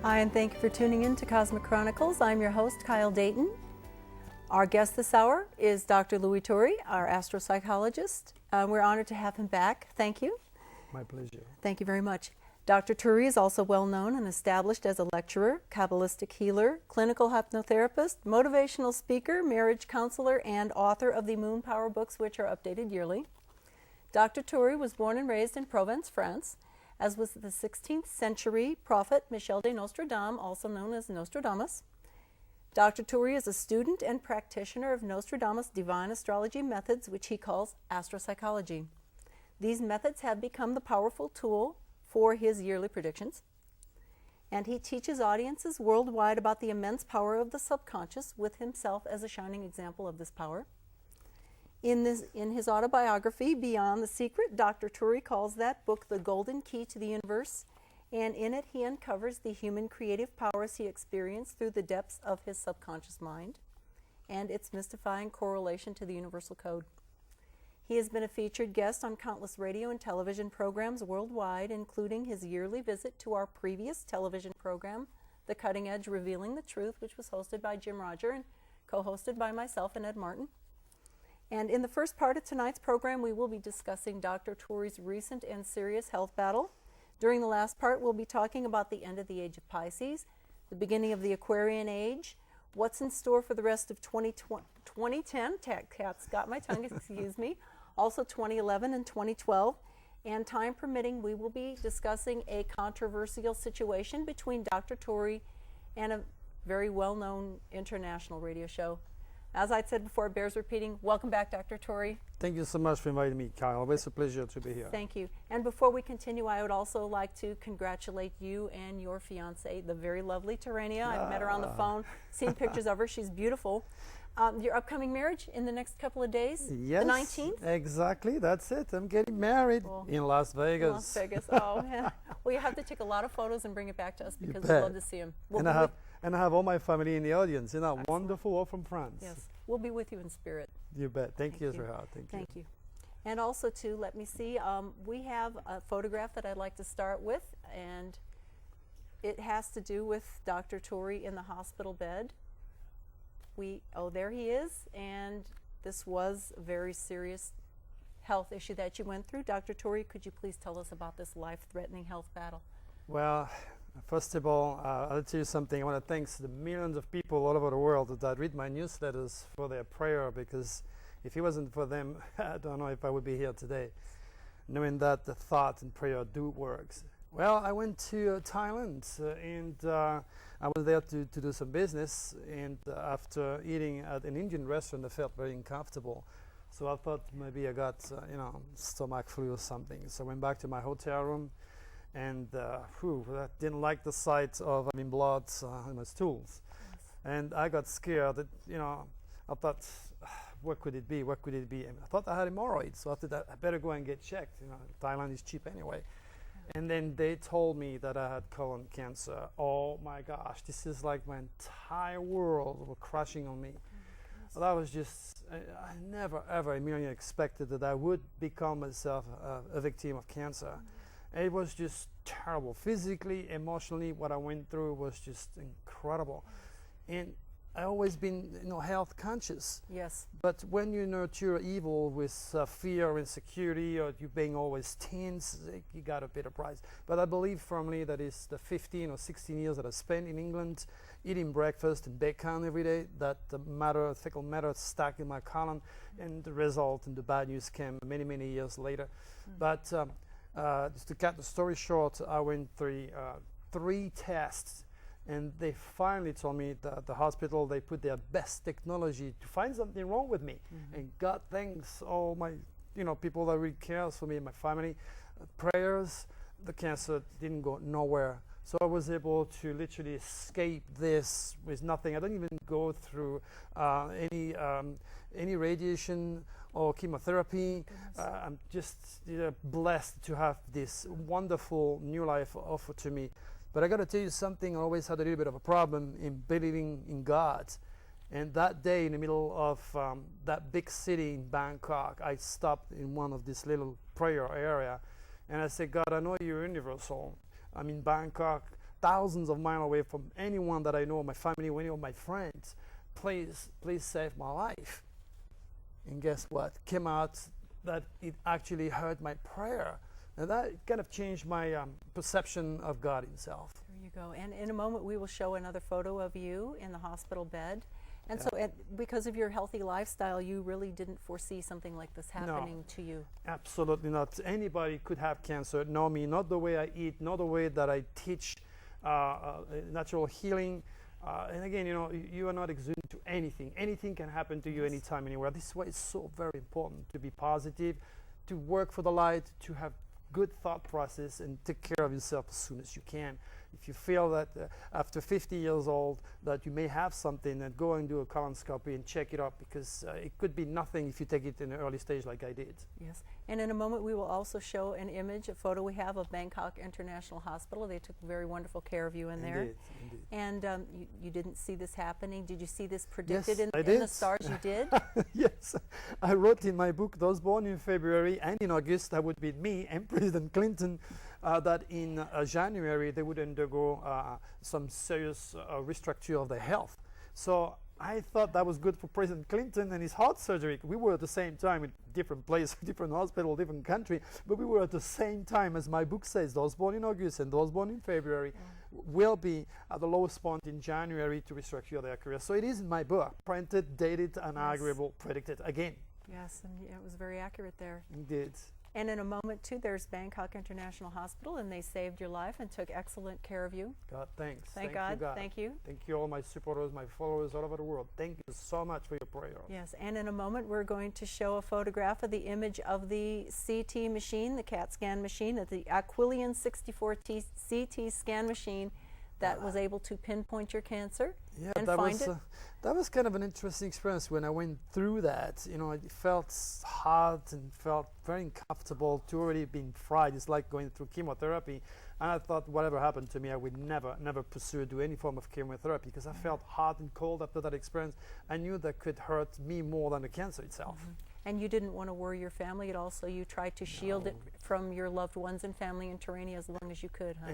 Hi, and thank you for tuning in to Cosmic Chronicles. I'm your host, Kyle Dayton. Our guest this hour is Dr. Louis Turl, our astropsychologist. We're honored to have him back. Thank you. My pleasure. Thank you very much. Dr. Turl is also well known and established as a lecturer, Kabbalistic healer, clinical hypnotherapist, motivational speaker, marriage counselor, and author of the Moon Power books, which are updated yearly. Dr. Turl was born and raised in Provence, France, as was the 16th century prophet Michel de Nostradam, also known as Nostradamus. Dr. Turl is a student and practitioner of Nostradamus' divine astrology methods, which he calls astropsychology. These methods have become the powerful tool for his yearly predictions, and he teaches audiences worldwide about the immense power of the subconscious, with himself as a shining example of this power. In his autobiography, Beyond the Secret, Dr. Turl calls that book the golden key to the universe, and in it he uncovers the human creative powers he experienced through the depths of his subconscious mind and its mystifying correlation to the universal code. He has been a featured guest on countless radio and television programs worldwide, including his yearly visit to our previous television program, The Cutting Edge Revealing the Truth, which was hosted by Jim Roger and co-hosted by myself and Ed Martin. And in the first part of tonight's program, we will be discussing Dr. Turl's recent and serious health battle. During the last part, we'll be talking about the end of the age of Pisces, the beginning of the Aquarian age, what's in store for the rest of 2010, cat's got my tongue, excuse me, also 2011 and 2012, and time permitting, we will be discussing a controversial situation between Dr. Turl and a very well-known international radio show. As I said before, it bears repeating. Welcome back, Dr. Turl. Thank you so much for inviting me, Kyle. Always a pleasure to be here. Thank you. And before we continue, I would also like to congratulate you and your fiancée, the very lovely Terania. I've met her on the phone, seen pictures of her. She's beautiful. Your upcoming marriage in the next couple of days? Yes, the 19th? Exactly. That's it. I'm getting married in Las Vegas. In Las Vegas. Oh, yeah. Well, you have to take a lot of photos and bring it back to us because we'd love to see them. And I have all my family in the audience. Isn't that Excellent. Wonderful? All from France. Yes. We'll be with you in spirit. You bet. Thank you, Sweetheart. Thank you. And also, too, let me see. We have a photograph that I'd like to start with, and it has to do with Dr. Turl in the hospital bed. There he is, and this was a very serious health issue that you went through. Dr. Turl, could you please tell us about this life-threatening health battle? Well, first of all, I'll tell you something. I want to thank the millions of people all over the world that read my newsletters for their prayer, because if it wasn't for them, I don't know if I would be here today, knowing that the thought and prayer do works. Well, I went to Thailand, and I was there to do some business, and after eating at an Indian restaurant, I felt very uncomfortable. So I thought maybe I got, stomach flu or something. So I went back to my hotel room, and I didn't like the sight of blood in my stools. Yes. And I got scared that, I thought, what could it be? What could it be? And I thought I had hemorrhoids, so after that, I better go and get checked. Thailand is cheap anyway. And then they told me that I had colon cancer. Oh my gosh, this is like my entire world was crashing on me. Yes. Well, that was just, I never ever in a million expected that I would become myself a victim of cancer. Mm-hmm. It was just terrible. Physically, emotionally, what I went through was just incredible. And I always been, health conscious. Yes. But when you nurture evil with fear or insecurity, or you being always tense, you got a bit of price. But I believe firmly that it's the 15 or 16 years that I spent in England, eating breakfast and bacon every day, that the fecal matter stuck in my colon, and the result and the bad news came many, many years later. Mm. But just to cut the story short, I went through 3 tests. And they finally told me that the hospital, they put their best technology to find something wrong with me. Mm-hmm. And God thanks all my, people that really cares for me and my family, prayers, the cancer didn't go nowhere. So I was able to literally escape this with nothing. I don't even go through any radiation or chemotherapy. I'm just blessed to have this wonderful new life offered to me. But I got to tell you something, I always had a little bit of a problem in believing in God. And that day in the middle of that big city in Bangkok, I stopped in one of this little prayer area. And I said, God, I know you're universal. I'm in Bangkok. thousands of miles away from anyone that I know, my family, any of my friends. Please save my life. And guess what? Came out that it actually heard my prayer. And that kind of changed my perception of God himself. There you go. And in a moment, we will show another photo of you in the hospital bed. And so because of your healthy lifestyle, you really didn't foresee something like this happening to you. Absolutely not. Anybody could have cancer. No, me, not the way I eat, not the way that I teach natural healing. And again, you know, you are not exuding to anything. Anything can happen to you anytime, anywhere. This is why it's so very important to be positive, to work for the light, to have good thought process, and take care of yourself as soon as you can. If you feel that after 50 years old that you may have something, then go and do a colonoscopy and check it out, because it could be nothing if you take it in an early stage like I did. Yes, and in a moment we will also show an image, a photo we have of Bangkok International Hospital. They took very wonderful care of you in there. Indeed. And you didn't see this happening. Did you see this predicted Yes, in the stars? You did? Yes, I wrote in my book, Those Born in February and in August, that would be me and President Clinton, that in January they would undergo some serious restructure of their health. So I thought that was good for President Clinton and his heart surgery. We were at the same time in different place, different hospital, different country, but we were at the same time, as my book says. Those born in August and those born in February will be at the lowest point in January to restructure their career. So it is in my book, printed, dated, unarguable, predicted again. Yes, and it was very accurate there. Indeed. And in a moment, too, there's Bangkok International Hospital, and they saved your life and took excellent care of you. God, thanks. Thank you, God. God. Thank you. Thank you, all my supporters, my followers all over the world. Thank you so much for your prayers. Yes, and in a moment, we're going to show a photograph of the image of the CT machine, the CAT scan machine, the Aquilian 64T CT scan machine that was able to pinpoint your cancer and find it. That was kind of an interesting experience when I went through that. You know, it felt hard and felt very uncomfortable to already been fried. It's like going through chemotherapy. And I thought whatever happened to me, I would never pursue or do any form of chemotherapy, because I felt hot and cold after that experience. I knew that could hurt me more than the cancer itself. And you didn't want to worry your family at all, so you tried to shield it from your loved ones and family in Terania as long as you could, huh?